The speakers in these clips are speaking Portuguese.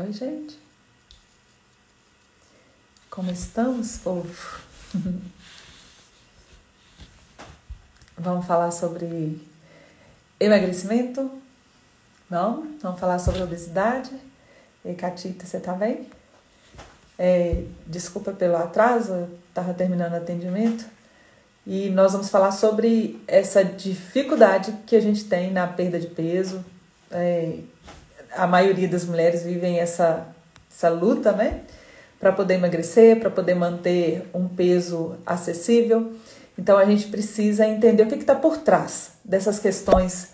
Oi, gente. Como estamos, povo? Vamos falar sobre emagrecimento? Não? Vamos falar sobre obesidade? E Catita, você tá bem? Desculpa pelo atraso, eu estava terminando o atendimento. E nós vamos falar sobre essa dificuldade que a gente tem na perda de peso. A maioria das mulheres vivem essa luta, né? Para poder emagrecer, para poder manter um peso acessível. Então a gente precisa entender o que está por trás dessas questões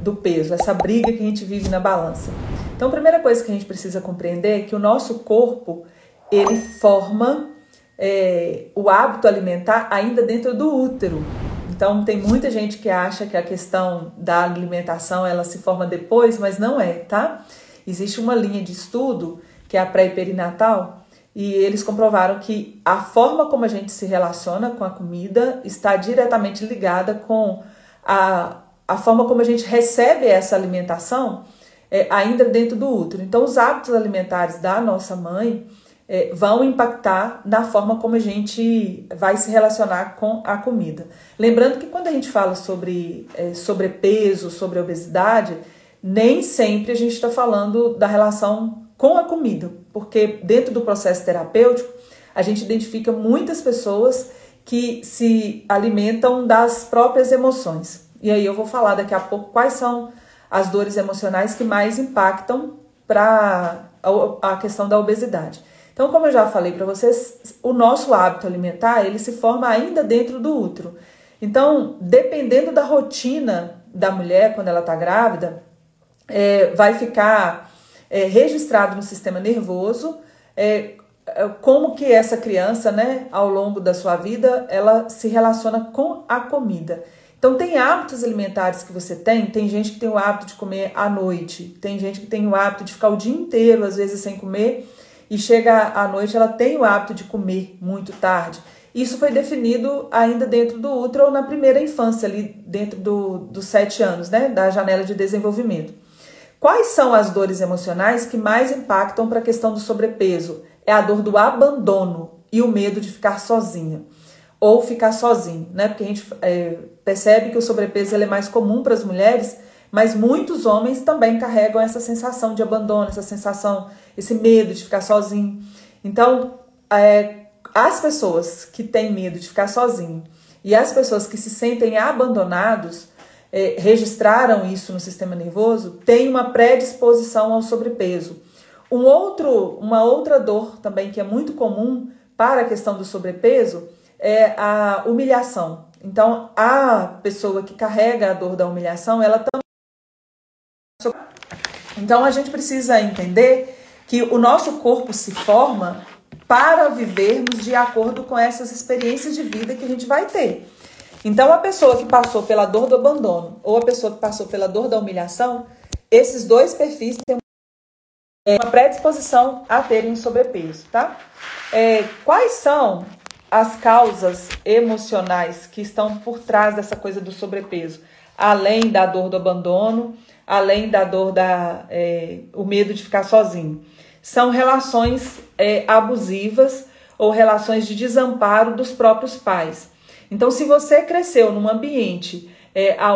do peso, essa briga que a gente vive na balança. Então a primeira coisa que a gente precisa compreender é que o nosso corpo, ele forma o hábito alimentar ainda dentro do útero. Então tem muita gente que acha que a questão da alimentação ela se forma depois, mas não é, tá? Existe uma linha de estudo que é a pré e perinatal, e eles comprovaram que a forma como a gente se relaciona com a comida está diretamente ligada com a forma como a gente recebe essa alimentação ainda dentro do útero. Então os hábitos alimentares da nossa mãe vão impactar na forma como a gente vai se relacionar com a comida. Lembrando que quando a gente fala sobre sobrepeso, sobre obesidade, nem sempre a gente está falando da relação com a comida, porque dentro do processo terapêutico a gente identifica muitas pessoas que se alimentam das próprias emoções. E aí eu vou falar daqui a pouco quais são as dores emocionais que mais impactam para a questão da obesidade. Então, como eu já falei para vocês, o nosso hábito alimentar, ele se forma ainda dentro do útero. Então, dependendo da rotina da mulher quando ela está grávida, vai ficar registrado no sistema nervoso como que essa criança, né, ao longo da sua vida, ela se relaciona com a comida. Então, tem hábitos alimentares que você tem gente que tem o hábito de comer à noite, tem gente que tem o hábito de ficar o dia inteiro, às vezes, sem comer, e chega à noite, ela tem o hábito de comer muito tarde. Isso foi definido ainda dentro do útero ou na primeira infância, ali dentro dos 7 anos, né, da janela de desenvolvimento. Quais são as dores emocionais que mais impactam para a questão do sobrepeso? É a dor do abandono e o medo de ficar sozinha ou ficar sozinho, né? Porque a gente percebe que o sobrepeso ele é mais comum para as mulheres, mas muitos homens também carregam essa sensação de abandono, essa sensação, esse medo de ficar sozinho. Então, as pessoas que têm medo de ficar sozinho e as pessoas que se sentem abandonados, registraram isso no sistema nervoso, tem uma predisposição ao sobrepeso. Uma outra dor também que é muito comum para a questão do sobrepeso é a humilhação. Então, a pessoa que carrega a dor da humilhação, ela também... Então, a gente precisa entender que o nosso corpo se forma para vivermos de acordo com essas experiências de vida que a gente vai ter. Então, a pessoa que passou pela dor do abandono ou a pessoa que passou pela dor da humilhação, esses dois perfis têm uma predisposição a terem sobrepeso, tá? Quais são as causas emocionais que estão por trás dessa coisa do sobrepeso? Além da dor do abandono, além da dor o medo de ficar sozinho. São relações abusivas ou relações de desamparo dos próprios pais. Então, se você cresceu num ambiente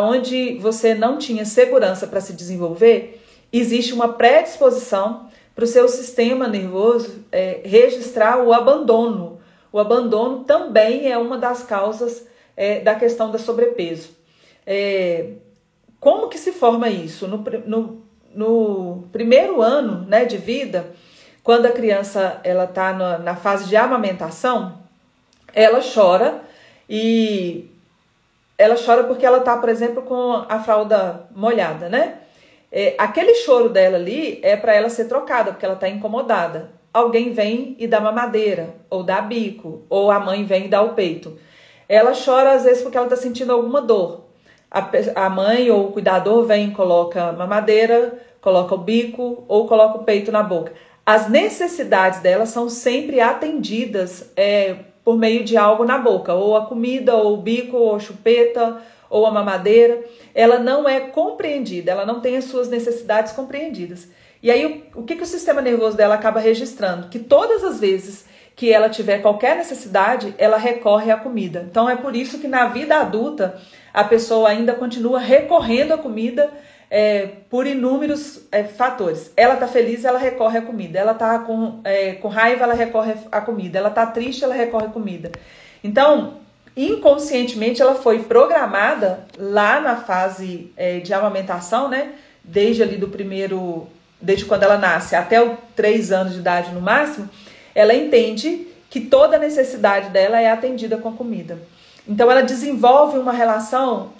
onde você não tinha segurança para se desenvolver, existe uma predisposição para o seu sistema nervoso registrar o abandono. O abandono também é uma das causas da questão do sobrepeso. Como que se forma isso? No primeiro ano, né, de vida, quando a criança está na fase de amamentação, ela chora. E ela chora porque ela está, por exemplo, com a fralda molhada, né? Aquele choro dela ali é para ela ser trocada, porque ela está incomodada. Alguém vem e dá mamadeira, ou dá bico, ou a mãe vem e dá o peito. Ela chora às vezes porque ela está sentindo alguma dor. A mãe ou o cuidador vem e coloca mamadeira, coloca o bico ou coloca o peito na boca. As necessidades dela são sempre atendidas por meio de algo na boca, ou a comida, ou o bico, ou a chupeta, ou a mamadeira, ela não é compreendida, ela não tem as suas necessidades compreendidas. E aí o que o sistema nervoso dela acaba registrando? Que todas as vezes que ela tiver qualquer necessidade, ela recorre à comida. Então é por isso que na vida adulta a pessoa ainda continua recorrendo à comida por inúmeros fatores. Ela tá feliz, ela recorre à comida. Ela tá com raiva, ela recorre à comida. Ela tá triste, ela recorre à comida. Então, inconscientemente, ela foi programada lá na fase de amamentação, né? Desde quando ela nasce até os 3 anos de idade no máximo, ela entende que toda necessidade dela é atendida com a comida. Então, ela desenvolve uma relação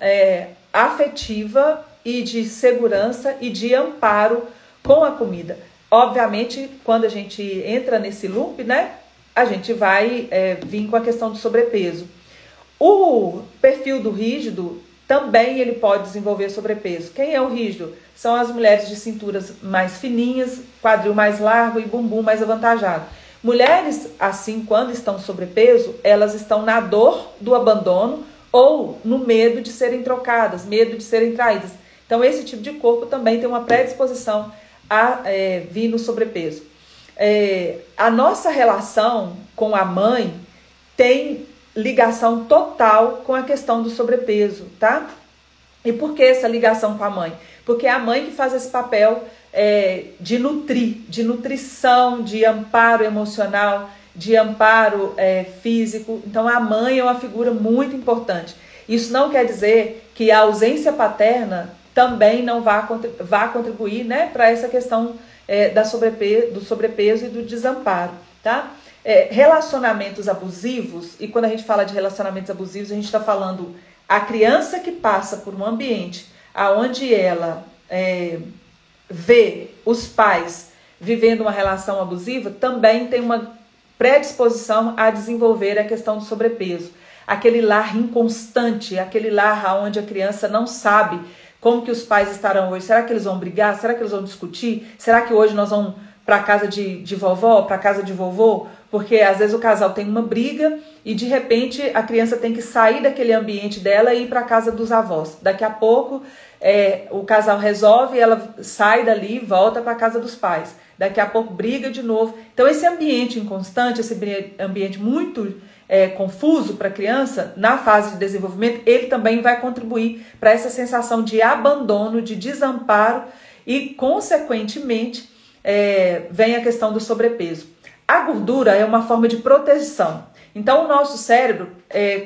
afetiva e de segurança e de amparo com a comida. Obviamente, quando a gente entra nesse loop, né, a gente vai vir com a questão do sobrepeso. O perfil do rígido também ele pode desenvolver sobrepeso. Quem é o rígido? São as mulheres de cinturas mais fininhas, quadril mais largo e bumbum mais avantajado. Mulheres, assim, quando estão sobrepeso, elas estão na dor do abandono ou no medo de serem trocadas, medo de serem traídas. Então, esse tipo de corpo também tem uma predisposição a vir no sobrepeso. A nossa relação com a mãe tem ligação total com a questão do sobrepeso, tá? E por que essa ligação com a mãe? Porque é a mãe que faz esse papel de nutrição, de amparo emocional, de amparo físico. Então, a mãe é uma figura muito importante. Isso não quer dizer que a ausência paterna também não vá contribuir, né, para essa questão do sobrepeso e do desamparo, tá? Relacionamentos abusivos, e quando a gente fala de relacionamentos abusivos, a gente está falando a criança que passa por um ambiente onde ela vê os pais vivendo uma relação abusiva, também tem uma predisposição a desenvolver a questão do sobrepeso. Aquele lar inconstante, aquele lar onde a criança não sabe como que os pais estarão hoje. Será que eles vão brigar? Será que eles vão discutir? Será que hoje nós vamos para a casa de vovó, para a casa de vovô? Porque às vezes o casal tem uma briga e de repente a criança tem que sair daquele ambiente dela e ir para a casa dos avós. Daqui a pouco o casal resolve, ela sai dali e volta para a casa dos pais. Daqui a pouco briga de novo. Então esse ambiente inconstante, esse ambiente muito confuso para a criança, na fase de desenvolvimento, ele também vai contribuir para essa sensação de abandono, de desamparo e, consequentemente, vem a questão do sobrepeso. A gordura é uma forma de proteção. Então, o nosso cérebro,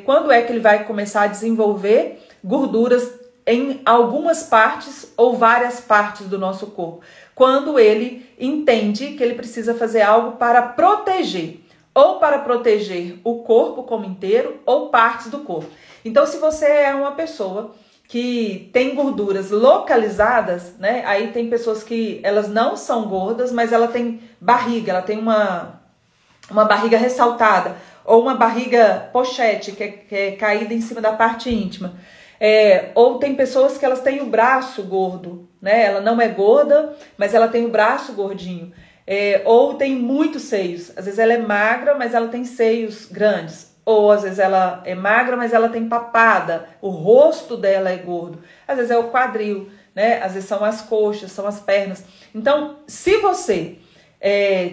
quando é que ele vai começar a desenvolver gorduras em algumas partes ou várias partes do nosso corpo? Quando ele entende que ele precisa fazer algo para proteger, ou para proteger o corpo como inteiro, ou partes do corpo. Então, se você é uma pessoa que tem gorduras localizadas, né? Aí tem pessoas que elas não são gordas, mas ela tem barriga, ela tem uma barriga ressaltada, ou uma barriga pochete, que é caída em cima da parte íntima. Ou tem pessoas que elas têm o braço gordo, né? Ela não é gorda, mas ela tem o braço gordinho. Ou tem muitos seios. Às vezes ela é magra, mas ela tem seios grandes. Ou às vezes ela é magra, mas ela tem papada. O rosto dela é gordo. Às vezes é o quadril, né? Às vezes são as coxas, são as pernas. Então, se você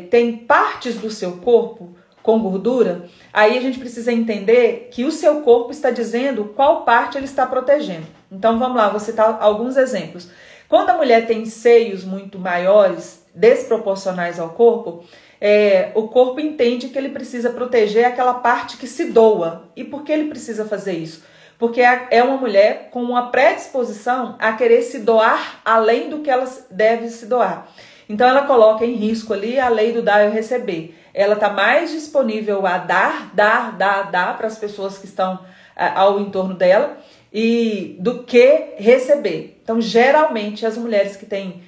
tem partes do seu corpo com gordura, aí a gente precisa entender que o seu corpo está dizendo qual parte ele está protegendo. Então, vamos lá, vou citar alguns exemplos. Quando a mulher tem seios muito maiores, desproporcionais ao corpo, o corpo entende que ele precisa proteger aquela parte que se doa. E por que ele precisa fazer isso? Porque é uma mulher com uma predisposição a querer se doar além do que ela deve se doar. Então ela coloca em risco ali a lei do dar e receber. Ela está mais disponível a dar para as pessoas que estão ao entorno dela do que receber. Então, geralmente, as mulheres que têm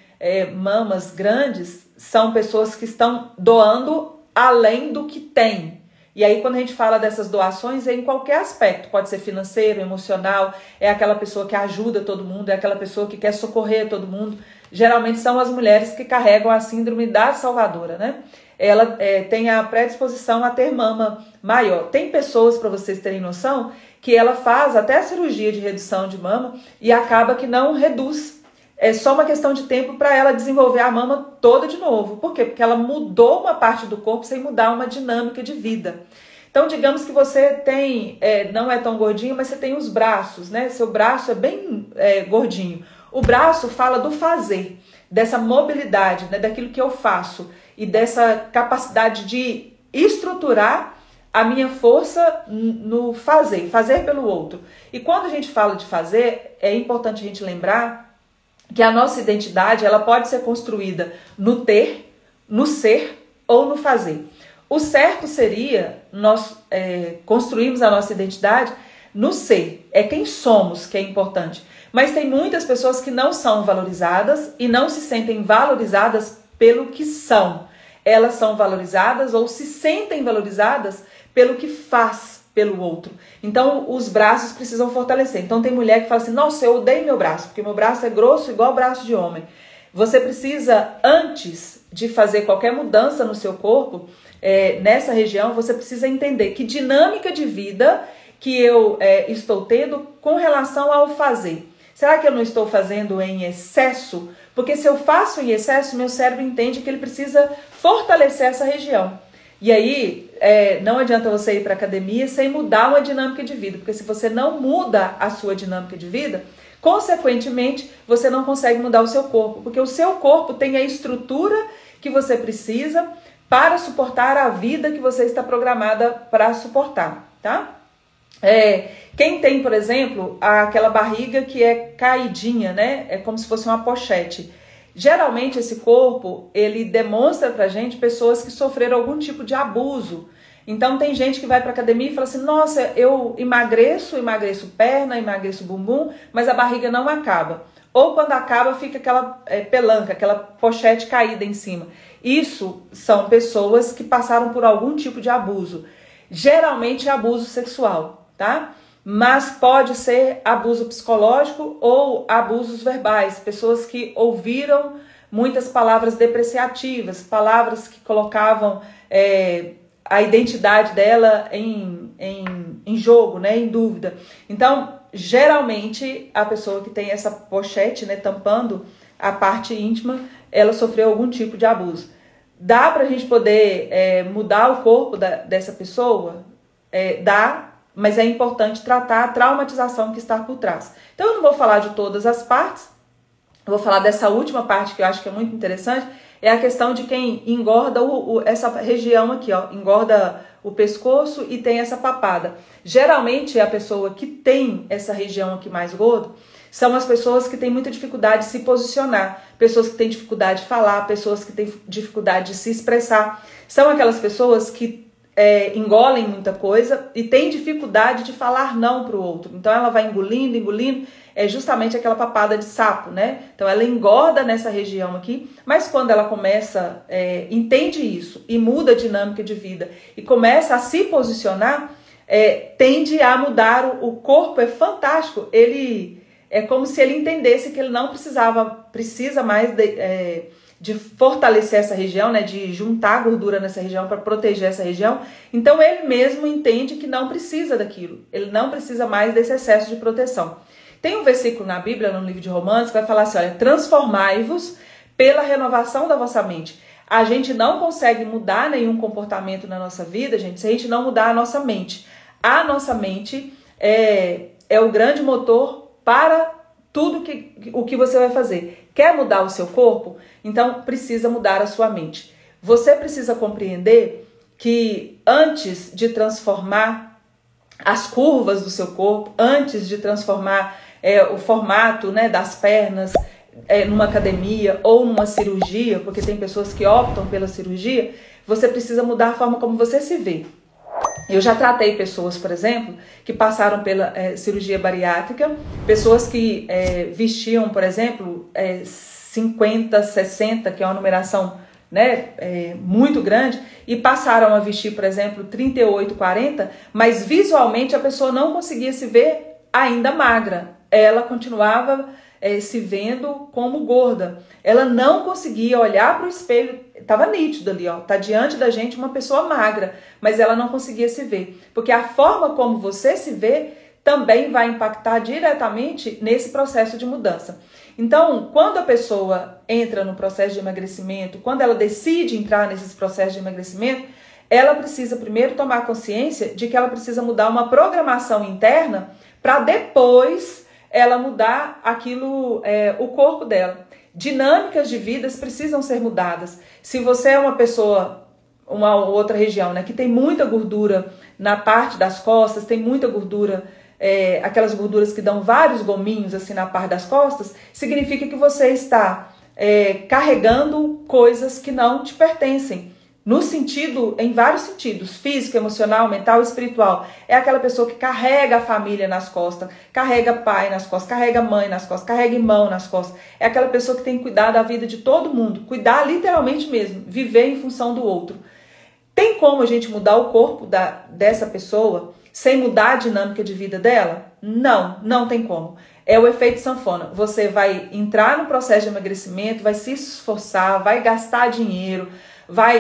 mamas grandes são pessoas que estão doando além do que têm. E aí, quando a gente fala dessas doações, é em qualquer aspecto. Pode ser financeiro, emocional, é aquela pessoa que ajuda todo mundo, é aquela pessoa que quer socorrer todo mundo. Geralmente são as mulheres que carregam a síndrome da salvadora, né? Ela tem a predisposição a ter mama maior. Tem pessoas, para vocês terem noção, que ela faz até a cirurgia de redução de mama e acaba que não reduz. É só uma questão de tempo para ela desenvolver a mama toda de novo. Por quê? Porque ela mudou uma parte do corpo sem mudar uma dinâmica de vida. Então, digamos que você tem, não é tão gordinho, mas você tem os braços, né? Seu braço é bem gordinho. O braço fala do fazer, dessa mobilidade, né? Daquilo que eu faço e dessa capacidade de estruturar a minha força no fazer pelo outro. E quando a gente fala de fazer, é importante a gente lembrar que a nossa identidade ela pode ser construída no ter, no ser ou no fazer. O certo seria nós construirmos a nossa identidade no ser, é quem somos que é importante. Mas tem muitas pessoas que não são valorizadas e não se sentem valorizadas pelo que são. Elas são valorizadas ou se sentem valorizadas pelo que faz pelo outro. Então, os braços precisam fortalecer. Então, tem mulher que fala assim, nossa, eu odeio meu braço, porque meu braço é grosso igual o braço de homem. Você precisa, antes de fazer qualquer mudança no seu corpo, nessa região, você precisa entender que dinâmica de vida que eu estou tendo com relação ao fazer. Será que eu não estou fazendo em excesso? Porque se eu faço em excesso, meu cérebro entende que ele precisa fortalecer essa região. E aí, não adianta você ir para a academia sem mudar uma dinâmica de vida, porque se você não muda a sua dinâmica de vida, consequentemente, você não consegue mudar o seu corpo, porque o seu corpo tem a estrutura que você precisa para suportar a vida que você está programada para suportar, tá? Quem tem, por exemplo, aquela barriga que é caidinha, né? É como se fosse uma pochete. Geralmente esse corpo, ele demonstra pra gente pessoas que sofreram algum tipo de abuso. Então tem gente que vai pra academia e fala assim, nossa, eu emagreço perna, emagreço bumbum, mas a barriga não acaba. Ou quando acaba fica aquela pelanca, aquela pochete caída em cima. Isso são pessoas que passaram por algum tipo de abuso. Geralmente é abuso sexual, tá? Mas pode ser abuso psicológico ou abusos verbais. Pessoas que ouviram muitas palavras depreciativas, palavras que colocavam a identidade dela em jogo, né, em dúvida. Então, geralmente, a pessoa que tem essa pochete, né, tampando a parte íntima, ela sofreu algum tipo de abuso. Dá pra gente poder mudar o corpo dessa pessoa? Dá. Mas é importante tratar a traumatização que está por trás. Então eu não vou falar de todas as partes, eu vou falar dessa última parte que eu acho que é muito interessante, é a questão de quem engorda essa região aqui, ó, engorda o pescoço e tem essa papada. Geralmente a pessoa que tem essa região aqui mais gorda são as pessoas que têm muita dificuldade de se posicionar, pessoas que têm dificuldade de falar, pessoas que têm dificuldade de se expressar. São aquelas pessoas que engolem muita coisa e tem dificuldade de falar não para o outro. Então ela vai engolindo, é justamente aquela papada de sapo, né? Então ela engorda nessa região aqui, mas quando ela começa, entende isso e muda a dinâmica de vida e começa a se posicionar, tende a mudar. O corpo é fantástico, ele é como se ele entendesse que ele não precisa mais de fortalecer essa região, né, de juntar gordura nessa região para proteger essa região. Então ele mesmo entende que não precisa daquilo, ele não precisa mais desse excesso de proteção. Tem um versículo na Bíblia, no livro de Romanos, que vai falar assim, olha, transformai-vos pela renovação da vossa mente. A gente não consegue mudar nenhum comportamento na nossa vida, gente, se a gente não mudar a nossa mente. A nossa mente é o grande motor para tudo o que você vai fazer. Quer mudar o seu corpo? Então precisa mudar a sua mente. Você precisa compreender que antes de transformar as curvas do seu corpo, antes de transformar o formato, né, das pernas numa academia ou numa cirurgia, porque tem pessoas que optam pela cirurgia, você precisa mudar a forma como você se vê. Eu já tratei pessoas, por exemplo, que passaram pela cirurgia bariátrica, pessoas que vestiam, por exemplo, 50, 60, que é uma numeração, né, muito grande, e passaram a vestir, por exemplo, 38, 40, mas visualmente a pessoa não conseguia se ver ainda magra. Ela continuava se vendo como gorda. Ela não conseguia olhar para o espelho, estava nítido ali, ó, tá diante da gente uma pessoa magra, mas ela não conseguia se ver, porque a forma como você se vê também vai impactar diretamente nesse processo de mudança. Então, quando a pessoa entra no processo de emagrecimento, quando ela decide entrar nesses processos de emagrecimento, ela precisa primeiro tomar consciência de que ela precisa mudar uma programação interna para depois ela mudar aquilo, o corpo dela. Dinâmicas de vidas precisam ser mudadas. Se você é uma pessoa, uma outra região, né, que tem muita gordura na parte das costas, tem muita gordura, aquelas gorduras que dão vários gominhos assim na parte das costas, significa que você está carregando coisas que não te pertencem. No sentido, em vários sentidos, físico, emocional, mental e espiritual. É aquela pessoa que carrega a família nas costas, carrega pai nas costas, carrega mãe nas costas, carrega irmão nas costas. É aquela pessoa que tem que cuidar da vida de todo mundo, cuidar literalmente mesmo, viver em função do outro. Tem como a gente mudar o corpo dessa pessoa sem mudar a dinâmica de vida dela? Não, não tem como. É o efeito sanfona. Você vai entrar no processo de emagrecimento, vai se esforçar, vai gastar dinheiro,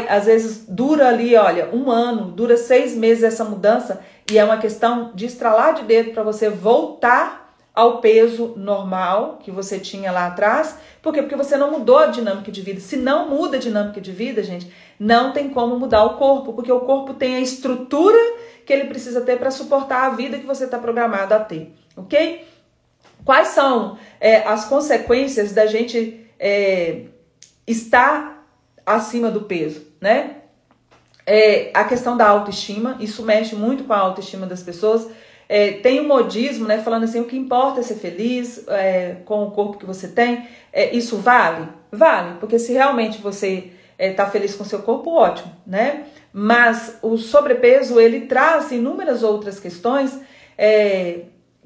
às vezes dura ali, olha, 1 ano, dura 6 meses essa mudança, e é uma questão de estralar de dedo para você voltar ao peso normal que você tinha lá atrás. Por quê? Porque você não mudou a dinâmica de vida. Se não muda a dinâmica de vida, gente, não tem como mudar o corpo, porque o corpo tem a estrutura que ele precisa ter para suportar a vida que você está programado a ter, ok? Quais são as consequências da gente estar acima do peso, né? A questão da autoestima, isso mexe muito com a autoestima das pessoas. Tem um modismo, né, falando assim, o que importa é ser feliz com o corpo que você tem. Isso vale? Vale, porque se realmente você está feliz com o seu corpo, ótimo, né? Mas o sobrepeso, ele traz inúmeras outras questões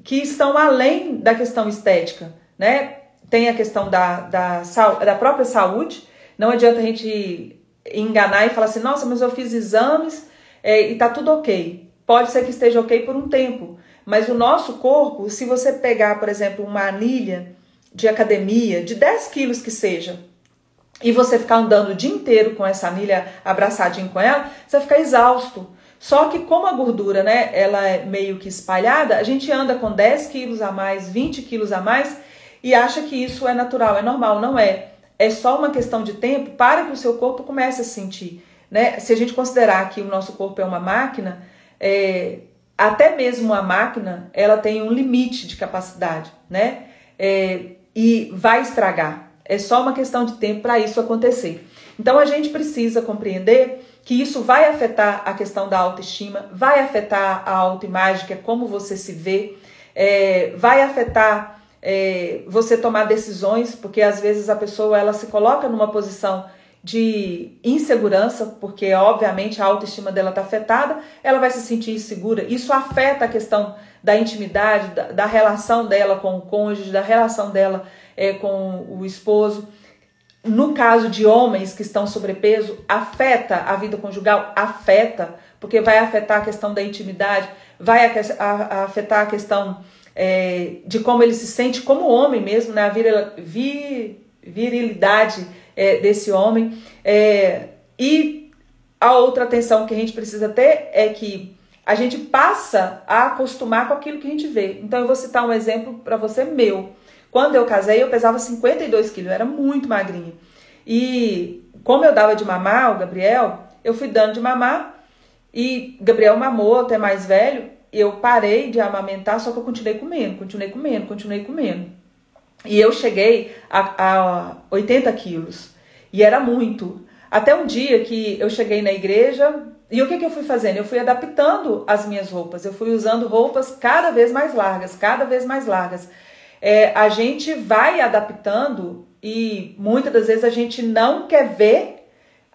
que estão além da questão estética, né? Tem a questão da própria saúde. Não adianta a gente enganar e falar assim, nossa, mas eu fiz exames e tá tudo ok. Pode ser que esteja ok por um tempo, mas o nosso corpo, se você pegar, por exemplo, uma anilha de academia, de 10 quilos que seja, e você ficar andando o dia inteiro com essa anilha abraçadinho com ela, você vai ficar exausto. Só que como a gordura, né, ela é meio que espalhada, a gente anda com 10 quilos a mais, 20 quilos a mais, e acha que isso é natural, é normal. Não é. É só uma questão de tempo para que o seu corpo comece a sentir, né? Se a gente considerar que o nosso corpo é uma máquina, até mesmo a máquina, ela tem um limite de capacidade, né? E vai estragar. É só uma questão de tempo para isso acontecer. Então a gente precisa compreender que isso vai afetar a questão da autoestima, vai afetar a autoimagem, que é como você se vê, vai afetar você tomar decisões, porque às vezes a pessoa ela se coloca numa posição de insegurança, porque obviamente a autoestima dela está afetada, ela vai se sentir insegura. Isso afeta a questão da intimidade, da relação dela com o cônjuge, da relação dela com o esposo. No caso de homens que estão sobrepeso, afeta a vida conjugal, afeta, porque vai afetar a questão da intimidade, vai afetar a questão de como ele se sente como homem mesmo, né? A virilidade desse homem. E a outra atenção que a gente precisa ter é que a gente passa a acostumar com aquilo que a gente vê. Então eu vou citar um exemplo para você meu. Quando eu casei, eu pesava 52 quilos, eu era muito magrinha. E como eu dava de mamar ao Gabriel, eu fui dando de mamar e Gabriel mamou até mais velho. Eu parei de amamentar, só que eu continuei comendo. E eu cheguei a 80 quilos. E era muito. Até um dia que eu cheguei na igreja, e o que eu fui fazendo? Eu fui adaptando as minhas roupas. Eu fui usando roupas cada vez mais largas, a gente vai adaptando e muitas das vezes a gente não quer ver,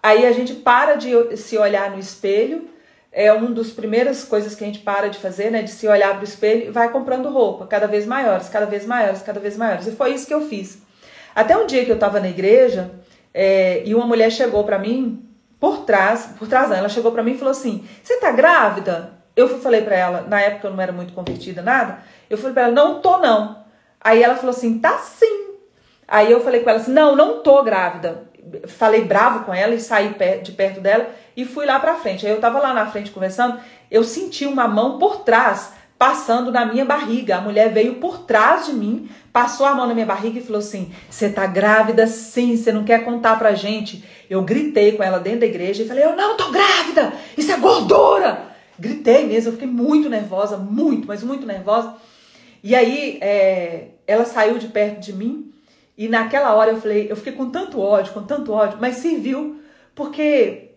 aí a gente para de se olhar no espelho. É uma das primeiras coisas que a gente para de fazer, né? De se olhar para o espelho e vai comprando roupa, cada vez maiores. E foi isso que eu fiz. Até um dia que eu estava na igreja e uma mulher chegou para mim, por trás não, ela chegou para mim e falou assim, você tá grávida? Falei para ela, na época eu não era muito convertida, nada, eu falei para ela, não tô não. Aí ela falou assim, tá sim. Aí eu falei com ela assim, não tô grávida. Falei bravo com ela e saí de perto dela e fui lá pra frente. Aí eu tava lá na frente conversando, eu senti uma mão por trás passando na minha barriga. A mulher veio por trás de mim, passou a mão na minha barriga e falou assim: você tá grávida sim, você não quer contar pra gente? Eu gritei com ela dentro da igreja e falei: eu não tô grávida, isso é gordura. Gritei mesmo, eu fiquei muito nervosa, muito, mas muito nervosa. E aí ela saiu de perto de mim e naquela hora eu fiquei com tanto ódio, mas serviu porque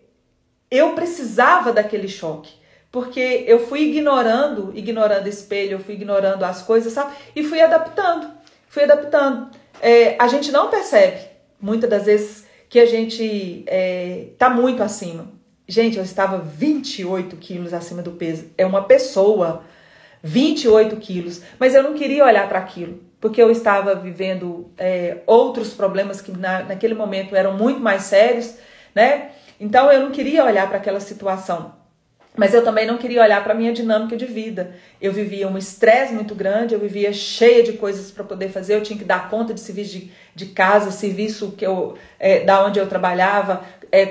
eu precisava daquele choque. Porque eu fui ignorando o espelho, eu fui ignorando as coisas, sabe? E fui adaptando. A gente não percebe, muitas das vezes, que a gente tá muito acima. Gente, eu estava 28 quilos acima do peso. É uma pessoa, 28 quilos. Mas eu não queria olhar para aquilo, porque eu estava vivendo outros problemas que naquele momento eram muito mais sérios, né? Então eu não queria olhar para aquela situação. Mas eu também não queria olhar para a minha dinâmica de vida. Eu vivia um estresse muito grande, eu vivia cheia de coisas para poder fazer, eu tinha que dar conta de serviço de casa, serviço da onde eu trabalhava,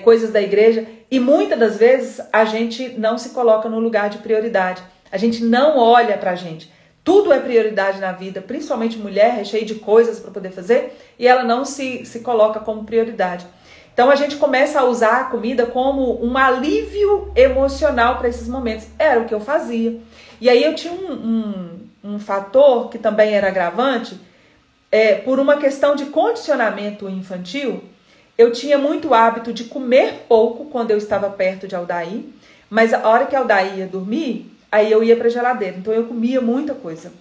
coisas da igreja. E muitas das vezes a gente não se coloca no lugar de prioridade. A gente não olha para a gente. Tudo é prioridade na vida, principalmente mulher, é cheia de coisas para poder fazer, e ela não se coloca como prioridade. Então a gente começa a usar a comida como um alívio emocional para esses momentos. Era o que eu fazia. E aí eu tinha um fator que também era agravante, por uma questão de condicionamento infantil. Eu tinha muito hábito de comer pouco quando eu estava perto de Aldair, mas a hora que Aldair ia dormir, aí eu ia para a geladeira. Então eu comia muita coisa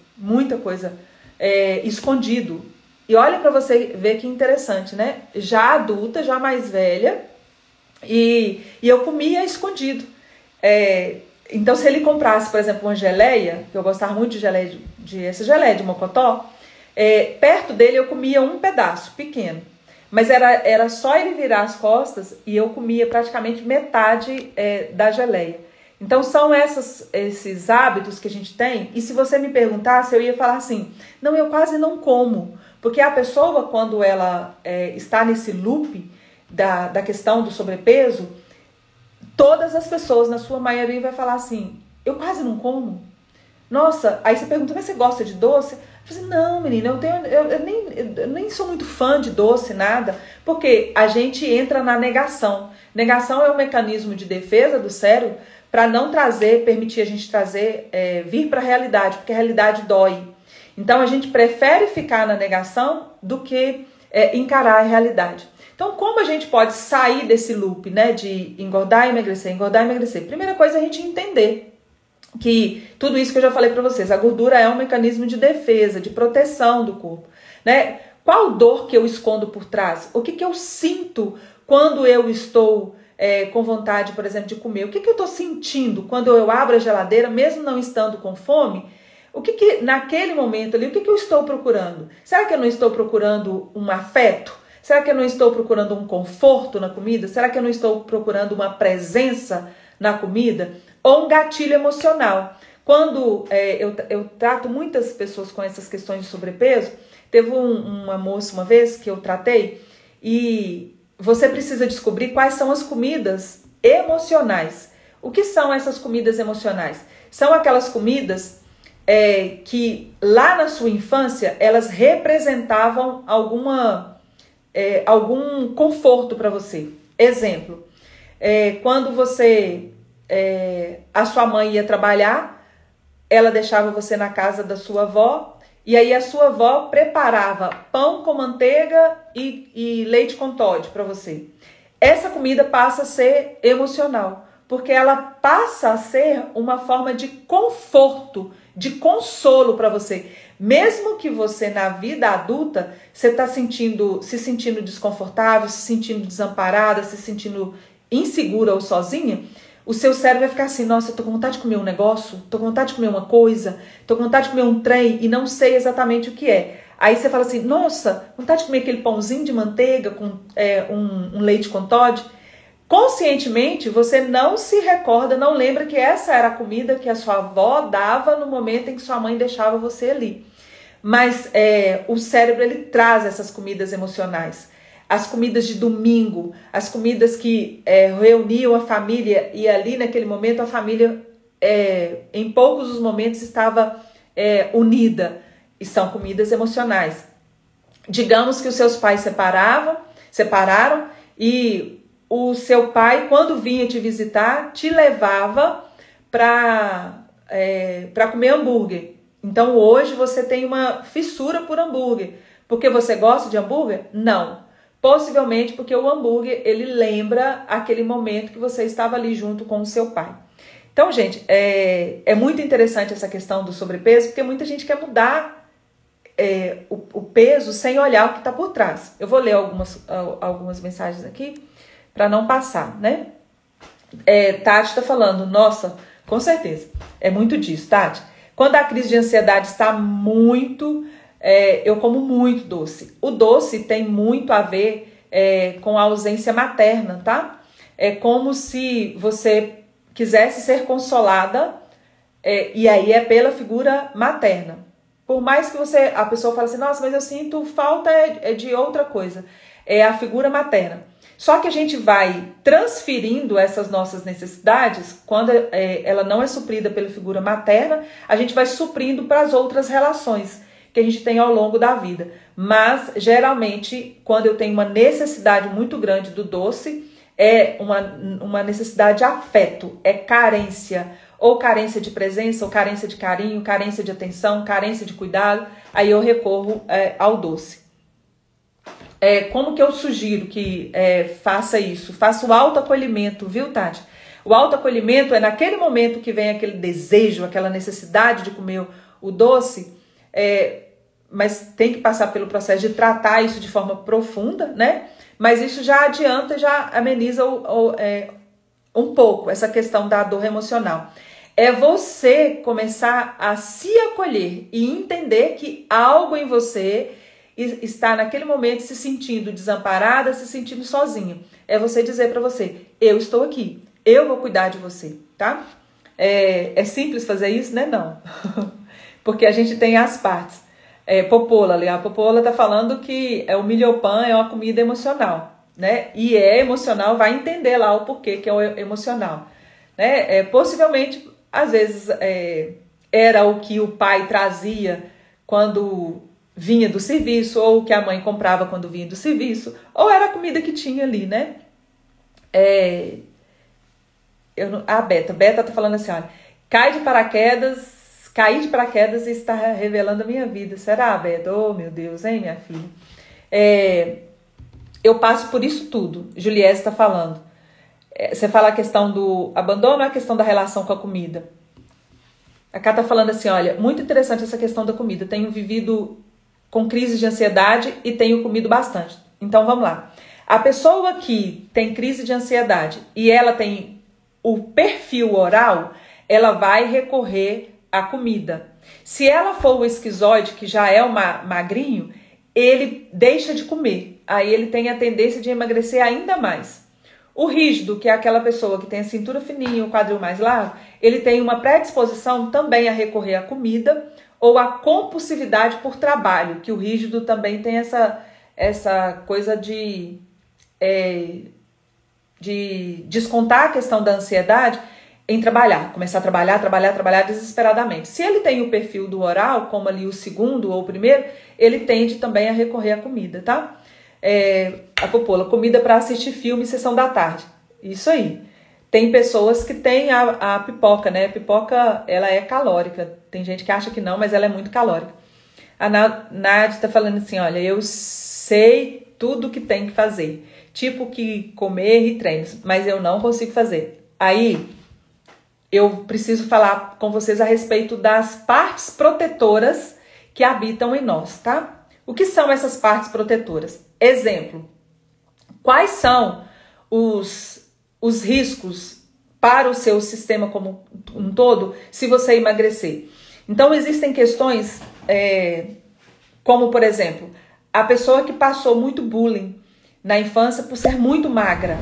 escondido. E olha para você ver que interessante, né? Já adulta, já mais velha, e eu comia escondido. Então, se ele comprasse, por exemplo, uma geleia, que eu gostava muito de essa geleia de mocotó, perto dele eu comia um pedaço pequeno. Mas era só ele virar as costas e eu comia praticamente metade da geleia. Então são esses hábitos que a gente tem. E se você me perguntasse, eu ia falar assim: não, eu quase não como. Porque a pessoa, quando ela está nesse loop da questão do sobrepeso, todas as pessoas, na sua maioria, vai falar assim: eu quase não como. Nossa, aí você pergunta: mas você gosta de doce? Eu falei assim: não, menina, eu nem sou muito fã de doce, nada. Porque a gente entra na negação. Negação é um mecanismo de defesa do cérebro para não permitir a gente vir para a realidade, porque a realidade dói. Então a gente prefere ficar na negação do que encarar a realidade. Então como a gente pode sair desse loop, né, de engordar e emagrecer, engordar e emagrecer? Primeira coisa é a gente entender que tudo isso que eu já falei para vocês, a gordura é um mecanismo de defesa, de proteção do corpo, né? Qual dor que eu escondo por trás? O que eu sinto quando eu estou com vontade, por exemplo, de comer? O que eu estou sentindo quando eu abro a geladeira, mesmo não estando com fome? O que naquele momento ali, o que eu estou procurando? Será que eu não estou procurando um afeto? Será que eu não estou procurando um conforto na comida? Será que eu não estou procurando uma presença na comida? Ou um gatilho emocional? Quando eu trato muitas pessoas com essas questões de sobrepeso, teve uma moça uma vez que eu tratei, e você precisa descobrir quais são as comidas emocionais. O que são essas comidas emocionais? São aquelas comidas que lá na sua infância elas representavam algum conforto para você. Exemplo, quando a sua mãe ia trabalhar, ela deixava você na casa da sua avó, e aí a sua avó preparava pão com manteiga e leite com Toddy para você. Essa comida passa a ser emocional, porque ela passa a ser uma forma de conforto, de consolo para você. Mesmo que você na vida adulta, você está se sentindo desconfortável, se sentindo desamparada, se sentindo insegura ou sozinha, o seu cérebro vai ficar assim: nossa, eu tô com vontade de comer um negócio, tô com vontade de comer uma coisa, tô com vontade de comer um trem e não sei exatamente o que é. Aí você fala assim: nossa, vontade de comer aquele pãozinho de manteiga com um leite com Toddy. Conscientemente, você não se recorda, não lembra que essa era a comida que a sua avó dava no momento em que sua mãe deixava você ali. Mas o cérebro, ele traz essas comidas emocionais. As comidas de domingo, as comidas que reuniam a família, e ali naquele momento a família em poucos os momentos estava unida, e são comidas emocionais. Digamos que os seus pais separaram e o seu pai, quando vinha te visitar, te levava para comer hambúrguer. Então hoje você tem uma fissura por hambúrguer. Porque você gosta de hambúrguer? Não. Possivelmente porque o hambúrguer, ele lembra aquele momento que você estava ali junto com o seu pai. Então, gente, é muito interessante essa questão do sobrepeso, porque muita gente quer mudar o peso sem olhar o que está por trás. Eu vou ler algumas mensagens aqui para não passar, né? Tati está falando, nossa, com certeza, é muito disso, Tati. Quando a crise de ansiedade está muito... eu como muito doce. O doce tem muito a ver com a ausência materna, tá? É como se você quisesse ser consolada, e aí é pela figura materna. Por mais que a pessoa fale assim, nossa, mas eu sinto falta de outra coisa. É a figura materna. Só que a gente vai transferindo essas nossas necessidades, quando ela não é suprida pela figura materna, a gente vai suprindo para as outras relações que a gente tem ao longo da vida. Mas, geralmente, quando eu tenho uma necessidade muito grande do doce, é uma necessidade de afeto, é carência, ou carência de presença, ou carência de carinho, carência de atenção, carência de cuidado, aí eu recorro ao doce. Como que eu sugiro que faça isso? Faça o autoacolhimento, viu, Tati? O autoacolhimento é naquele momento que vem aquele desejo, aquela necessidade de comer o doce, mas tem que passar pelo processo de tratar isso de forma profunda, né? Mas isso já adianta, já ameniza um pouco essa questão da dor emocional. É você começar a se acolher e entender que algo em você está naquele momento se sentindo desamparada, se sentindo sozinha. É você dizer para você, eu estou aqui, eu vou cuidar de você, tá? É simples fazer isso, né? Não. Porque a gente tem as partes. Popola, a Popola tá falando que o milhopan é uma comida emocional, né? E emocional, vai entender lá o porquê que é emocional, né? Possivelmente, às vezes, era o que o pai trazia quando vinha do serviço, ou o que a mãe comprava quando vinha do serviço, ou era a comida que tinha ali, né? A Beta tá falando assim, olha, caí de paraquedas e está revelando a minha vida. Será, Beta? Oh, meu Deus, hein, minha filha? Eu passo por isso tudo. Juliette está falando. Você fala a questão do abandono ou a questão da relação com a comida? A Cá tá falando assim, olha, muito interessante essa questão da comida. Tenho vivido com crises de ansiedade e tenho comido bastante. Então, vamos lá. A pessoa que tem crise de ansiedade e ela tem o perfil oral, ela vai recorrer à comida. Se ela for o esquizoide, que já é magrinho, ele deixa de comer. Aí ele tem a tendência de emagrecer ainda mais. O rígido, que é aquela pessoa que tem a cintura fininha, o quadril mais largo, ele tem uma predisposição também a recorrer à comida ou à compulsividade por trabalho, que o rígido também tem essa coisa de descontar a questão da ansiedade em trabalhar, começar a trabalhar desesperadamente. Se ele tem o perfil do oral, como ali o segundo ou o primeiro, ele tende também a recorrer à comida, tá? A Popola, comida para assistir filme, sessão da tarde. Isso aí. Tem pessoas que têm a pipoca, né? A pipoca, ela é calórica. Tem gente que acha que não, mas ela é muito calórica. A Nádia tá falando assim, olha, eu sei tudo que tem que fazer. Tipo que comer e treinos, mas eu não consigo fazer. Aí, eu preciso falar com vocês a respeito das partes protetoras que habitam em nós, tá? O que são essas partes protetoras? Exemplo, quais são os riscos para o seu sistema como um todo se você emagrecer? Então, existem questões como, por exemplo, a pessoa que passou muito bullying na infância por ser muito magra.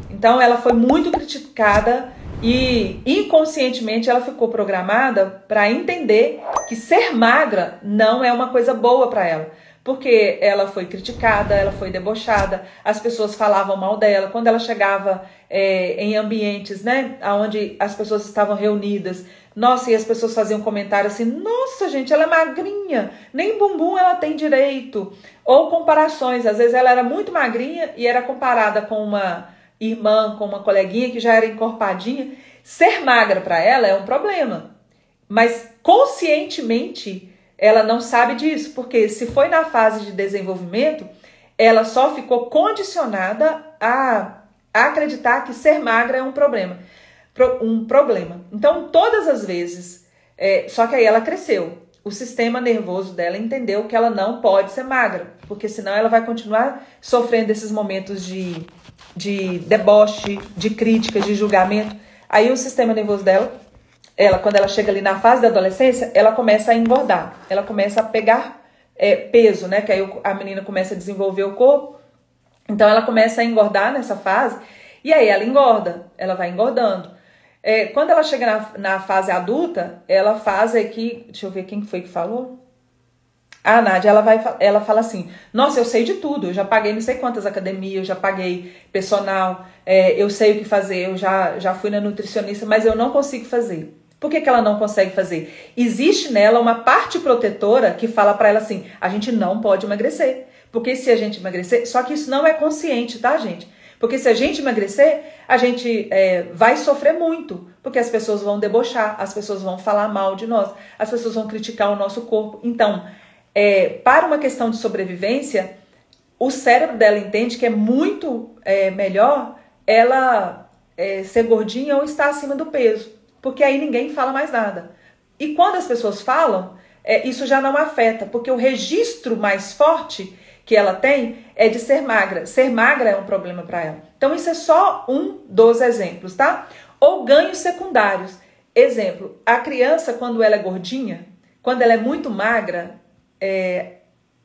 Então, ela foi muito criticada e inconscientemente ela ficou programada para entender que ser magra não é uma coisa boa para ela. porque ela foi criticada, ela foi debochada, as pessoas falavam mal dela. Quando ela chegava em ambientes, né, onde as pessoas estavam reunidas, nossa, e as pessoas faziam comentário assim, nossa, gente, ela é magrinha, nem bumbum ela tem direito. Ou comparações, às vezes ela era muito magrinha e era comparada com uma irmã, com uma coleguinha que já era encorpadinha. Ser magra para ela é um problema, mas conscientemente ela não sabe disso, porque se foi na fase de desenvolvimento, ela só ficou condicionada a acreditar que ser magra é um problema. Então, todas as vezes, só que aí ela cresceu. O sistema nervoso dela entendeu que ela não pode ser magra, porque senão ela vai continuar sofrendo esses momentos de deboche, de crítica, de julgamento. Aí o sistema nervoso dela, quando ela chega ali na fase da adolescência, ela começa a engordar, ela começa a pegar peso, né? Que aí a menina começa a desenvolver o corpo, então ela começa a engordar nessa fase, e aí ela engorda, ela vai engordando. Quando ela chega na fase adulta, ela faz aqui, deixa eu ver quem foi que falou. A Nádia, ela fala assim, nossa, eu sei de tudo, eu já paguei não sei quantas academias, eu já paguei personal, eu sei o que fazer, eu já fui na nutricionista, mas eu não consigo fazer. Por que ela não consegue fazer? Existe nela uma parte protetora que fala para ela assim, a gente não pode emagrecer, porque se a gente emagrecer, só que isso não é consciente, tá, gente? Porque se a gente emagrecer, a gente vai sofrer muito, porque as pessoas vão debochar, as pessoas vão falar mal de nós, as pessoas vão criticar o nosso corpo. Então, para uma questão de sobrevivência, o cérebro dela entende que é muito melhor ela ser gordinha ou estar acima do peso, porque aí ninguém fala mais nada. E quando as pessoas falam, isso já não afeta, porque o registro mais forte que ela tem é de ser magra. Ser magra é um problema para ela. Então isso é só um dos exemplos, tá? Ou ganhos secundários. Exemplo, a criança quando ela é gordinha, quando ela é muito magra,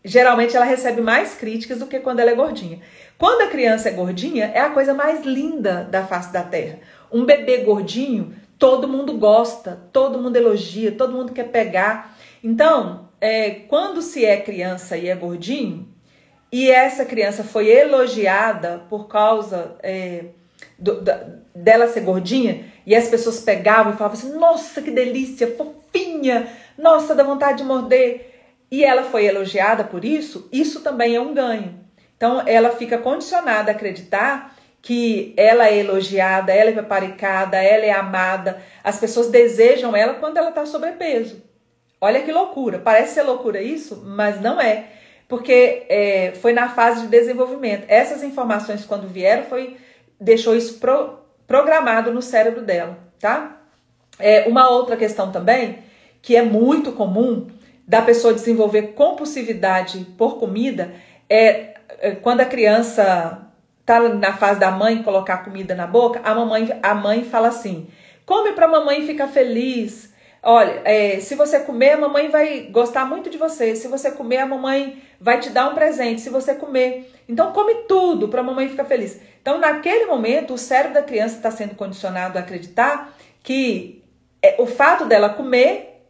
geralmente ela recebe mais críticas do que quando ela é gordinha. Quando a criança é gordinha, é a coisa mais linda da face da terra. Um bebê gordinho, todo mundo gosta, todo mundo elogia, todo mundo quer pegar. Então, quando se é criança e é gordinho, e essa criança foi elogiada por causa dela ser gordinha, e as pessoas pegavam e falavam assim, nossa, que delícia, fofinha, nossa, dá vontade de morder. E ela foi elogiada por isso, isso também é um ganho. Então, ela fica condicionada a acreditar que ela é elogiada, ela é paparicada, ela é amada, as pessoas desejam ela quando ela está sobrepeso. Olha que loucura, parece ser loucura isso, mas não é. Porque foi na fase de desenvolvimento. Essas informações, quando vieram, deixou isso programado no cérebro dela, tá? Uma outra questão também, que é muito comum da pessoa desenvolver compulsividade por comida, quando a criança tá na fase da mãe colocar comida na boca, a mãe fala assim, come pra mamãe ficar feliz. Olha, se você comer, a mamãe vai gostar muito de você. Se você comer, a mamãe vai te dar um presente. Se você comer, então come tudo para a mamãe ficar feliz. Então, naquele momento, o cérebro da criança está sendo condicionado a acreditar que o fato dela comer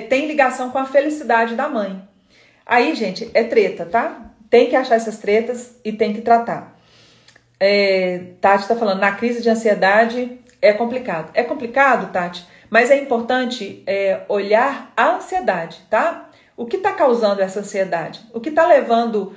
tem ligação com a felicidade da mãe. Aí, gente, é treta, tá? Tem que achar essas tretas e tem que tratar. Tati está falando, na crise de ansiedade é complicado. É complicado, Tati? Mas é importante olhar a ansiedade, tá? O que está causando essa ansiedade? O que está levando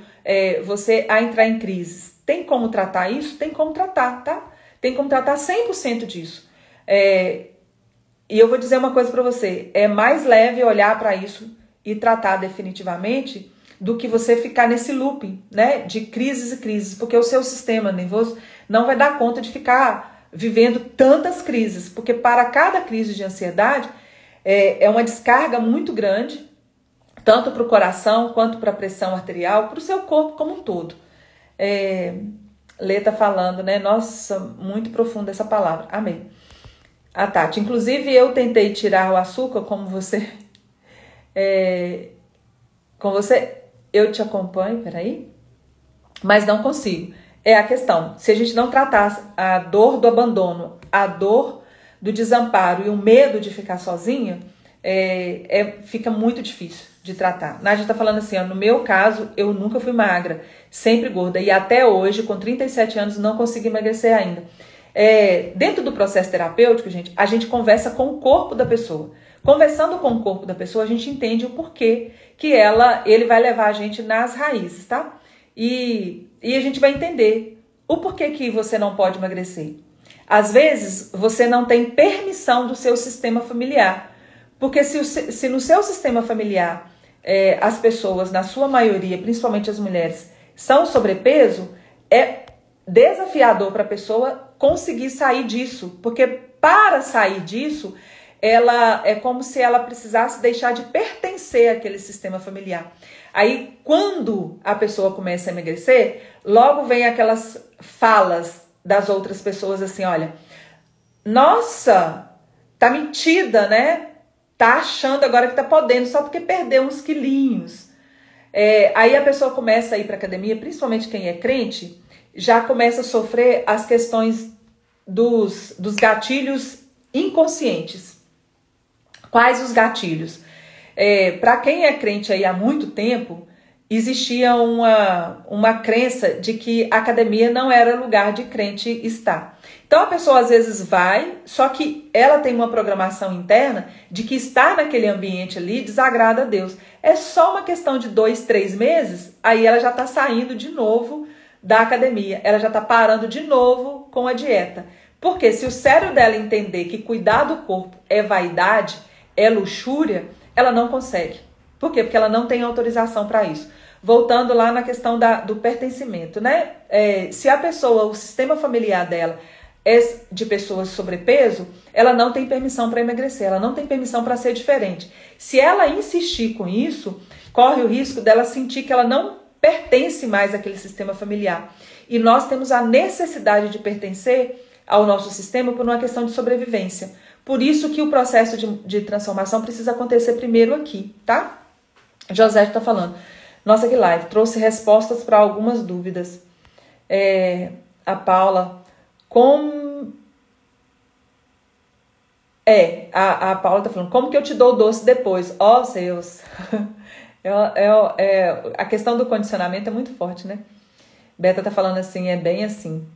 você a entrar em crises? Tem como tratar isso? Tem como tratar, tá? Tem como tratar 100% disso. E eu vou dizer uma coisa para você. É mais leve olhar para isso e tratar definitivamente do que você ficar nesse looping, né? De crises e crises. Porque o seu sistema nervoso não vai dar conta de ficar vivendo tantas crises, porque para cada crise de ansiedade é uma descarga muito grande, tanto para o coração, quanto para a pressão arterial, para o seu corpo como um todo. Lê tá falando, né? Nossa, muito profunda essa palavra. Amém. A Tati, inclusive eu tentei tirar o açúcar, como você... eu te acompanho, peraí, mas não consigo. É a questão, se a gente não tratasse a dor do abandono, a dor do desamparo e o medo de ficar sozinha, fica muito difícil. de tratar. Nádia tá falando assim, ó, no meu caso, eu nunca fui magra, sempre gorda, e até hoje, com 37 anos, não consegui emagrecer ainda. Dentro do processo terapêutico, gente, a gente conversa com o corpo da pessoa. Conversando com o corpo da pessoa, a gente entende o porquê que ele vai levar a gente nas raízes, tá? E a gente vai entender o porquê que você não pode emagrecer. Às vezes, você não tem permissão do seu sistema familiar. Porque se no seu sistema familiar as pessoas, na sua maioria, principalmente as mulheres, são sobrepeso, é desafiador para a pessoa conseguir sair disso. Porque para sair disso, é como se ela precisasse deixar de pertencer àquele sistema familiar. Aí, quando a pessoa começa a emagrecer, logo vem aquelas falas das outras pessoas assim, olha, nossa, tá metida, né? Tá achando agora que tá podendo só porque perdeu uns quilinhos. Aí a pessoa começa a ir pra academia, principalmente quem é crente, já começa a sofrer as questões dos gatilhos inconscientes. Quais os gatilhos? Para quem é crente aí há muito tempo, existia uma crença de que a academia não era lugar de crente estar. Então a pessoa às vezes vai, só que ela tem uma programação interna de que estar naquele ambiente ali desagrada a Deus. É só uma questão de 2, 3 meses, aí ela já está saindo de novo da academia, ela já está parando de novo com a dieta. Porque se o cérebro dela entender que cuidar do corpo é vaidade, é luxúria, ela não consegue. Por quê? Porque ela não tem autorização para isso. Voltando lá na questão do pertencimento, né? Se a pessoa, o sistema familiar dela é de pessoas sobrepeso, ela não tem permissão para emagrecer, ela não tem permissão para ser diferente. Se ela insistir com isso, corre o risco dela sentir que ela não pertence mais àquele sistema familiar. E nós temos a necessidade de pertencer ao nosso sistema por uma questão de sobrevivência. Por isso que o processo de transformação precisa acontecer primeiro aqui, tá? José está falando. Nossa, que live. Trouxe respostas para algumas dúvidas. A Paula... A Paula tá falando, como que eu te dou o doce depois? Ó, Deus. A questão do condicionamento é muito forte, né? Beta tá falando assim, é bem assim,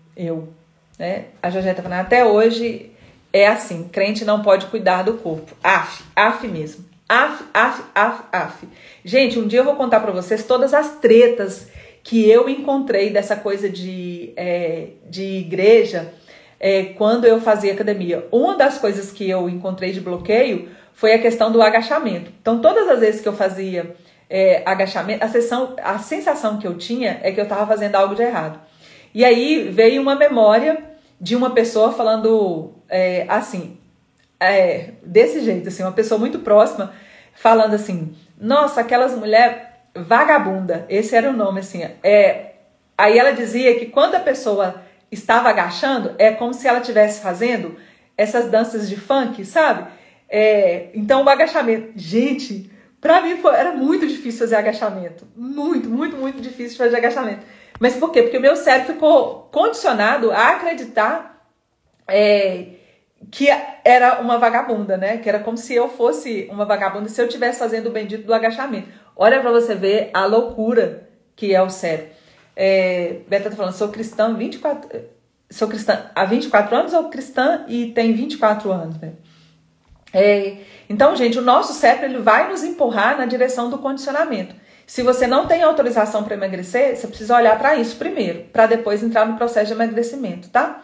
né? A Jojé tá falando, até hoje é assim, crente não pode cuidar do corpo. Af mesmo. Af. Gente, um dia eu vou contar pra vocês todas as tretas que eu encontrei dessa coisa de igreja quando eu fazia academia. Uma das coisas que eu encontrei de bloqueio foi a questão do agachamento. Então, todas as vezes que eu fazia agachamento, a sensação que eu tinha é que eu estava fazendo algo de errado. E aí veio uma memória de uma pessoa falando desse jeito, assim, uma pessoa muito próxima, falando assim, nossa, aquelas mulheres vagabunda, esse era o nome, assim. Aí ela dizia que quando a pessoa estava agachando, é como se ela estivesse fazendo essas danças de funk, sabe? Então o agachamento, gente, pra mim era muito difícil fazer agachamento, muito difícil fazer agachamento. Mas por quê? Porque o meu cérebro ficou condicionado a acreditar que era uma vagabunda, né? Que era como se eu fosse uma vagabunda se eu estivesse fazendo o bendito do agachamento. Olha pra você ver a loucura que é o cérebro. Beta tá falando, sou cristã há 24 anos ou cristã e tem 24 anos, né? Então, gente, o nosso cérebro ele vai nos empurrar na direção do condicionamento. Se você não tem autorização para emagrecer, você precisa olhar para isso primeiro, para depois entrar no processo de emagrecimento, tá?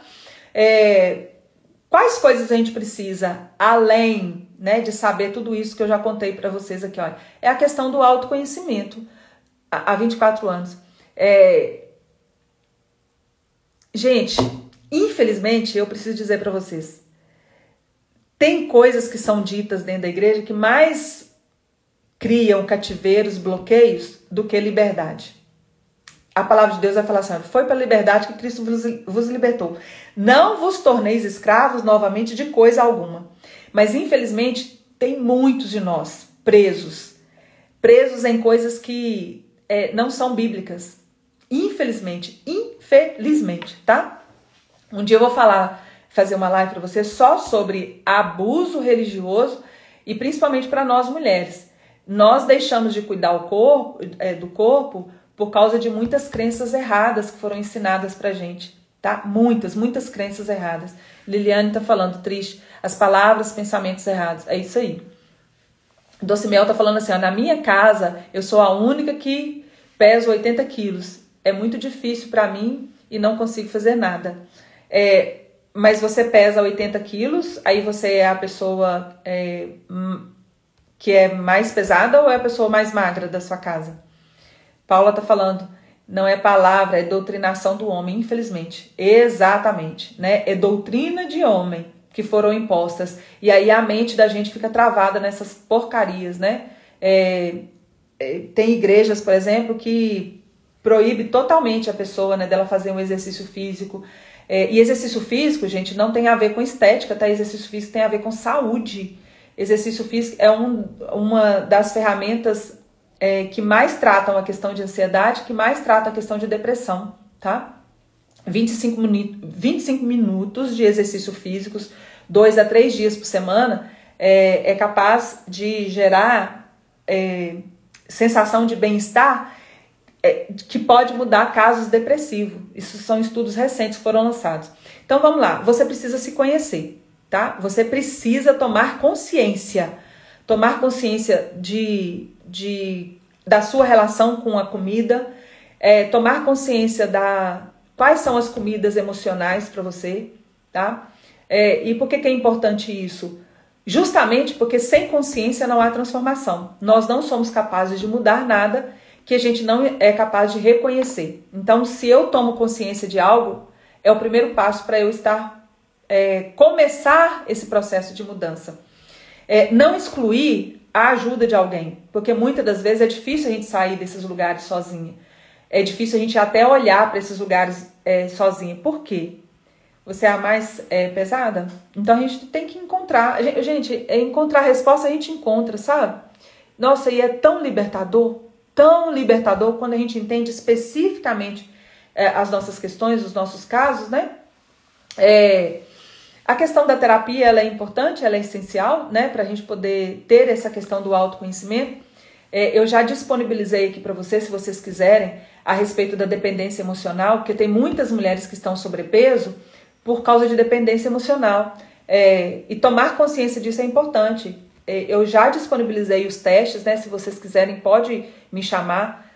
Quais coisas a gente precisa, além, né, de saber tudo isso que eu já contei para vocês aqui, olha, é a questão do autoconhecimento há 24 anos. Gente, infelizmente, eu preciso dizer para vocês, tem coisas que são ditas dentro da igreja que mais criam cativeiros, bloqueios, do que liberdade. A palavra de Deus vai falar assim, foi pela liberdade que Cristo vos libertou. Não vos torneis escravos novamente de coisa alguma. Mas, infelizmente, tem muitos de nós presos em coisas que não são bíblicas. Infelizmente, tá? Um dia eu vou fazer uma live para você só sobre abuso religioso e principalmente para nós mulheres. Nós deixamos de cuidar do corpo por causa de muitas crenças erradas que foram ensinadas pra gente, tá? Muitas crenças erradas. Liliane tá falando, triste, as palavras, pensamentos errados. É isso aí. Docimel tá falando assim, ó, na minha casa eu sou a única que peso 80 quilos. É muito difícil pra mim e não consigo fazer nada. Mas você pesa 80 quilos, aí você é a pessoa que é mais pesada ou é a pessoa mais magra da sua casa? Paula tá falando, não é palavra, é doutrinação do homem, infelizmente. Exatamente, né? É doutrina de homem que foram impostas. E aí a mente da gente fica travada nessas porcarias, né? Tem igrejas, por exemplo, que proíbe totalmente a pessoa, né, dela fazer um exercício físico. E exercício físico, gente, não tem a ver com estética, tá? Exercício físico tem a ver com saúde. Exercício físico é uma das ferramentas que mais tratam a questão de ansiedade, que mais tratam a questão de depressão, tá? 25 minutos de exercício físicos, 2 a 3 dias por semana, é capaz de gerar sensação de bem-estar que pode mudar casos depressivos. Isso são estudos recentes que foram lançados. Então vamos lá, você precisa se conhecer, tá? Você precisa tomar consciência da sua relação com a comida, tomar consciência quais são as comidas emocionais para você, tá? E por que é importante isso? Justamente porque sem consciência não há transformação. Nós não somos capazes de mudar nada que a gente não é capaz de reconhecer. Então, se eu tomo consciência de algo, é o primeiro passo para eu começar esse processo de mudança. Não excluir a ajuda de alguém, porque muitas das vezes é difícil a gente sair desses lugares sozinha. É difícil a gente até olhar para esses lugares sozinha. Por quê? Você é a mais pesada? Então a gente tem que encontrar. Gente, encontrar a resposta a gente encontra, sabe? Nossa, e é tão libertador quando a gente entende especificamente as nossas questões, os nossos casos, né? A questão da terapia, ela é importante, ela é essencial, né? Para a gente poder ter essa questão do autoconhecimento. Eu já disponibilizei aqui para vocês, se vocês quiserem, a respeito da dependência emocional, porque tem muitas mulheres que estão sobrepeso por causa de dependência emocional. E tomar consciência disso é importante. Eu já disponibilizei os testes, né? Se vocês quiserem, pode me chamar.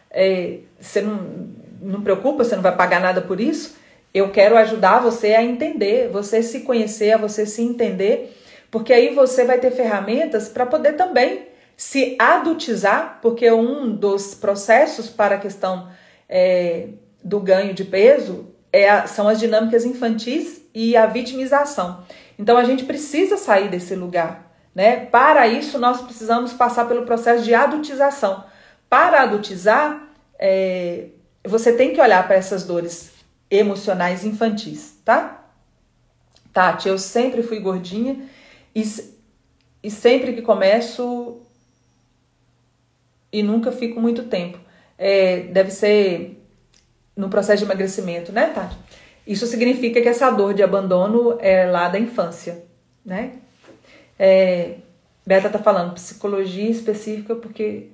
Você não preocupa, você não vai pagar nada por isso. Eu quero ajudar você a entender, você se conhecer, a você se entender, porque aí você vai ter ferramentas para poder também se adultizar, porque um dos processos para a questão do ganho de peso são as dinâmicas infantis e a vitimização. Então a gente precisa sair desse lugar, né? Para isso nós precisamos passar pelo processo de adultização. Para adultizar, você tem que olhar para essas dores emocionais infantis, tá? Tati, eu sempre fui gordinha e sempre que começo e nunca fico muito tempo. Deve ser no processo de emagrecimento, né, Tati? Isso significa que essa dor de abandono é lá da infância, né? Beta tá falando psicologia específica porque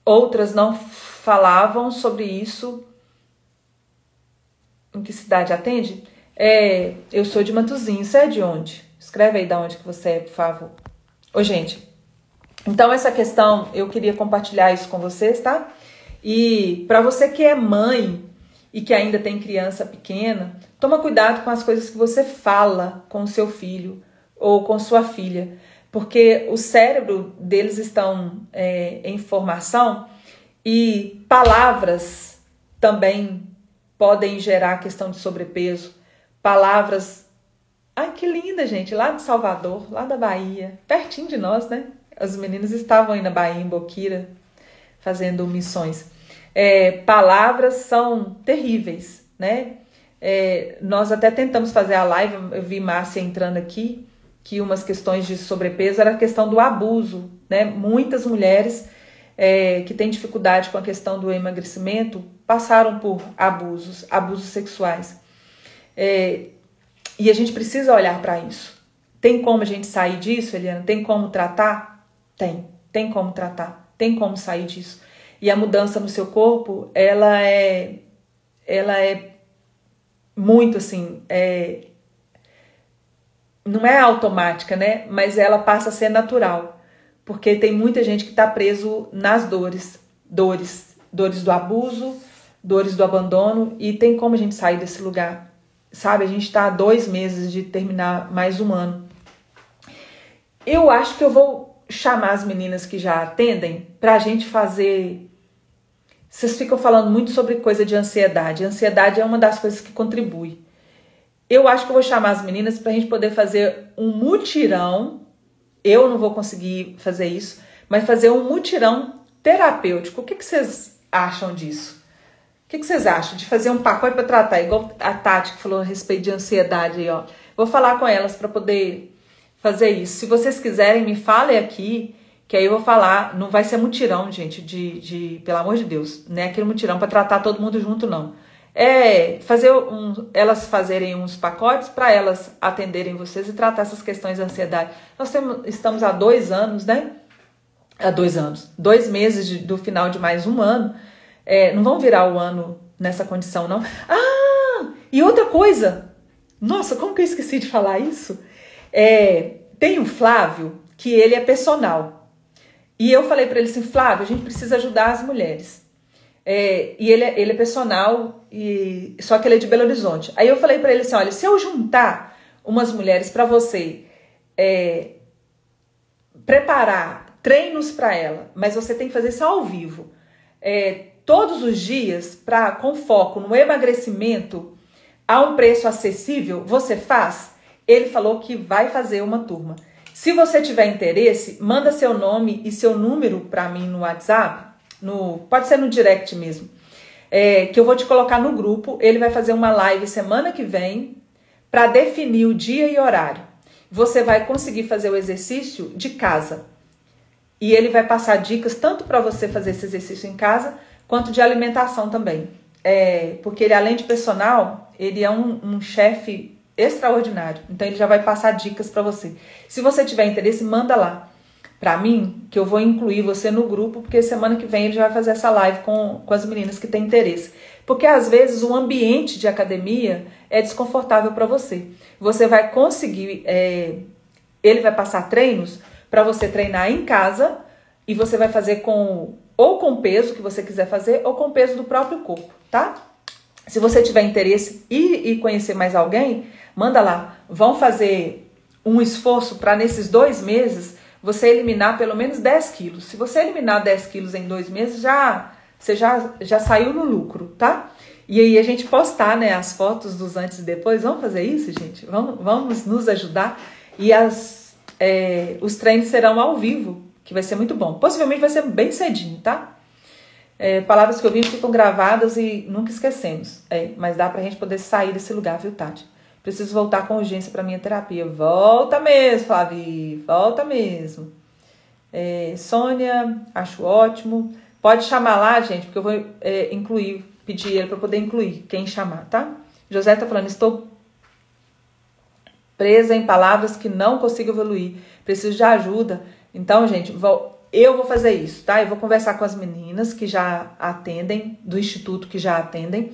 outras não falavam sobre isso. Em que cidade atende? Eu sou de Matozinhos. Você é de onde? Escreve aí de onde que você é, por favor. Gente, então essa questão, eu queria compartilhar isso com vocês, tá? E para você que é mãe e que ainda tem criança pequena, toma cuidado com as coisas que você fala com o seu filho ou com sua filha, porque o cérebro deles estão em formação e palavras também podem gerar a questão de sobrepeso. Palavras... Ai, que linda, gente! Lá de Salvador, lá da Bahia, pertinho de nós, né? Os meninos estavam aí na Bahia, em Boquira, fazendo missões. Palavras são terríveis, né? Nós até tentamos fazer a live, eu vi Márcia entrando aqui, que umas questões de sobrepeso era a questão do abuso, né? Muitas mulheres que têm dificuldade com a questão do emagrecimento passaram por abusos sexuais. E a gente precisa olhar para isso. Tem como a gente sair disso, Eliana? Tem como tratar? Tem como tratar. tem como sair disso. E a mudança no seu corpo, ela é muito assim, não é automática, né? Mas ela passa a ser natural. Porque tem muita gente que está preso nas dores do abuso, dores do abandono, e tem como a gente sair desse lugar, sabe? A gente está há 2 meses de terminar mais um ano. Eu acho que eu vou chamar as meninas que já atendem para a gente fazer... Vocês ficam falando muito sobre coisa de ansiedade. A ansiedade é uma das coisas que contribui. Eu acho que eu vou chamar as meninas para a gente poder fazer um mutirão. Eu não vou conseguir fazer isso, mas fazer um mutirão terapêutico. O que vocês acham disso? O que vocês acham de fazer um pacote para tratar? Igual a Tati que falou a respeito de ansiedade aí, ó. Vou falar com elas para poder fazer isso. Se vocês quiserem, me falem aqui, que aí eu vou falar. Não vai ser mutirão, gente, pelo amor de Deus. Não é aquele mutirão para tratar todo mundo junto, não. É fazer elas fazerem uns pacotes para elas atenderem vocês e tratar essas questões de ansiedade. Nós estamos há 2 anos, né? Há 2 anos. 2 meses do final de mais um ano. Não vão virar o ano nessa condição, não. Ah! E outra coisa. Nossa, como que eu esqueci de falar isso? Tem o Flávio, que ele é personal. E eu falei para ele assim, Flávio, a gente precisa ajudar as mulheres. E ele é personal, só que ele é de Belo Horizonte. Aí eu falei para ele assim, olha, se eu juntar umas mulheres para você preparar treinos para ela, mas você tem que fazer isso ao vivo, todos os dias, com foco no emagrecimento, a um preço acessível, você faz? Ele falou que vai fazer uma turma. Se você tiver interesse, manda seu nome e seu número para mim no WhatsApp, pode ser no direct mesmo, que eu vou te colocar no grupo. Ele vai fazer uma live semana que vem para definir o dia e horário. Você vai conseguir fazer o exercício de casa. E ele vai passar dicas tanto para você fazer esse exercício em casa, quanto de alimentação também. Porque ele, além de personal, ele é um chefe extraordinário. Então ele já vai passar dicas para você. Se você tiver interesse, manda lá para mim, que eu vou incluir você no grupo, porque semana que vem ele já vai fazer essa live com as meninas que têm interesse. Porque às vezes o ambiente de academia é desconfortável para você. Você vai conseguir, ele vai passar treinos para você treinar em casa, e você vai fazer ou com o peso que você quiser fazer, ou com o peso do próprio corpo, tá? Se você tiver interesse e conhecer mais alguém, manda lá. Vão fazer um esforço para nesses 2 meses você eliminar pelo menos 10 quilos. Se você eliminar 10 quilos em 2 meses, você já saiu no lucro, tá? E aí a gente postar, né, as fotos dos antes e depois. Vamos fazer isso, gente? Vamos nos ajudar. E os treinos serão ao vivo, que vai ser muito bom. Possivelmente vai ser bem cedinho, tá? Palavras que ouvimos ficam gravadas e nunca esquecemos. Mas dá pra gente poder sair desse lugar, viu, Tati? Preciso voltar com urgência pra minha terapia. Volta mesmo, Flavi. Volta mesmo. Sônia, acho ótimo. Pode chamar lá, gente, porque eu vou pedir ele pra poder incluir quem chamar, tá? José tá falando, estou presa em palavras que não consigo evoluir. Preciso de ajuda. Então, gente, eu vou fazer isso, tá? Eu vou conversar com as meninas que já atendem, do instituto que já atendem,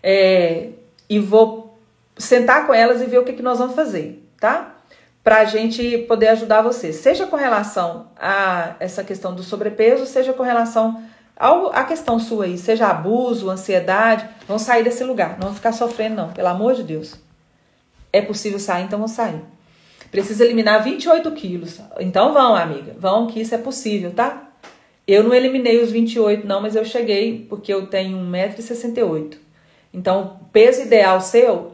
e vou sentar com elas e ver o que nós vamos fazer, tá? Pra gente poder ajudar vocês. Seja com relação a essa questão do sobrepeso, seja com relação à questão sua aí, seja abuso, ansiedade, vão sair desse lugar. Não vão ficar sofrendo, não, pelo amor de Deus. É possível sair, então vão sair. Precisa eliminar 28 quilos. Então vão, amiga. Vão, que isso é possível, tá? Eu não eliminei os 28, não, mas eu cheguei, porque eu tenho 1,68 m. Então, o peso ideal seu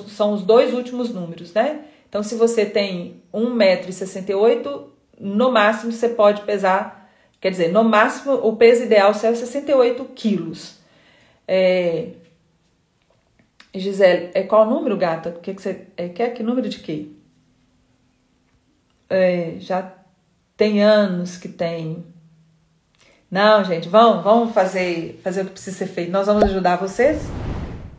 são os 2 últimos números, né? Então, se você tem 1,68 m, no máximo você pode pesar... Quer dizer, no máximo, o peso ideal seu é 68 quilos. Gisele, qual o número, gata? Que você quer? Que número de quê? Já tem anos que tem. Não, gente, vamos fazer o que precisa ser feito. Nós vamos ajudar vocês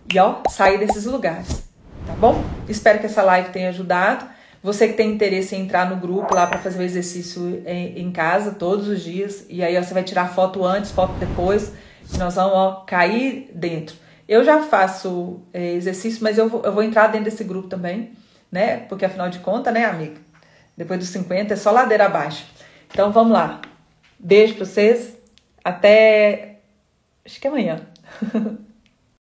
e sair desses lugares, tá bom? Espero que essa live tenha ajudado. Você que tem interesse em entrar no grupo lá para fazer o exercício em casa todos os dias, e aí ó, você vai tirar foto antes, foto depois, e nós vamos ó, cair dentro. Eu já faço exercício, mas eu vou entrar dentro desse grupo também, né? Porque afinal de contas, né, amiga? Depois dos 50 é só ladeira abaixo. Então vamos lá. Beijo pra vocês. Até acho que amanhã.